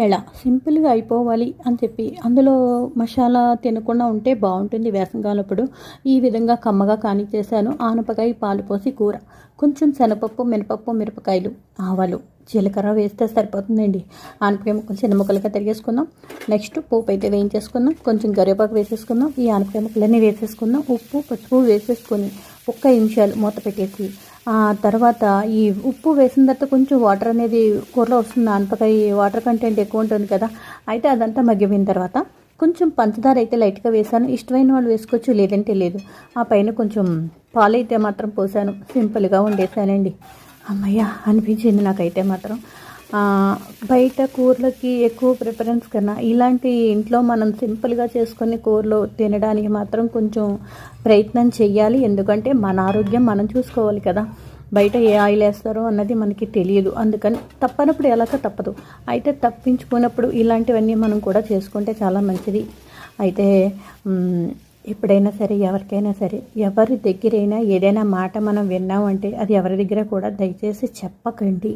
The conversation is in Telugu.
ఎలా సింపుల్గా అయిపోవాలి అని చెప్పి అందులో మసాలా తినకుండా ఉంటే బాగుంటుంది వేసవికాలప్పుడు. ఈ విధంగా కమ్మగా కానిచ్చేసాను. ఆనపకాయ పాలు పోసి కూర, కొంచెం శనగపప్పు, మినపప్పు, మిరపకాయలు, ఆవాలు, జీలకర్ర వేస్తే సరిపోతుందండి. ఆనపకాయ ముక్కలు చిన్న ముక్కలుగా తరిగేసుకుందాం. నెక్స్ట్ పోపు అయితే వేయించేసుకుందాం. కొంచెం కరివేపాకు వేసేసుకుందాం. ఈ ఆనపకాయ ముక్కలన్నీ వేసేసుకుందాం. ఉప్పు పసుపు వేసేసుకొని ఒక్క నిమిషాలు మూత పెట్టేసి తర్వాత ఈ ఉప్పు వేసిన తర్వాత కొంచెం వాటర్ అనేది కూరలో వస్తుంది. ఆనపకాయ వాటర్ కంటెంట్ ఎక్కువ ఉంటుంది కదా, అయితే అదంతా మగ్గిపోయిన తర్వాత కొంచెం పంచదార అయితే లైట్గా వేసాను. ఇష్టమైన వాళ్ళు వేసుకోవచ్చు, లేదంటే లేదు. ఆ పైన కొంచెం పాలైతే మాత్రం పోసాను. సింపుల్గా వండేసానండి. అమ్మయ్య అనిపించింది నాకైతే మాత్రం. బయట కూరలకి ఎక్కువ ప్రిఫరెన్స్ కన్నా ఇలాంటి ఇంట్లో మనం సింపుల్గా చేసుకొని కూరలు తినడానికి మాత్రం కొంచెం ప్రయత్నం చెయ్యాలి. ఎందుకంటే మన ఆరోగ్యం మనం చూసుకోవాలి కదా. బయట ఏ ఆయిల్ వేస్తారో అన్నది మనకి తెలియదు. అందుకని తప్పనప్పుడు ఎలాగ తప్పదు. అయితే తప్పించుకున్నప్పుడు ఇలాంటివన్నీ మనం కూడా చేసుకుంటే చాలా మంచిది. అయితే ఎప్పుడైనా సరే, ఎవరికైనా సరే, ఎవరి దగ్గరైనా ఏదైనా మాట మనం విన్నామంటే అది ఎవరి దగ్గర కూడా దయచేసి చెప్పకండి.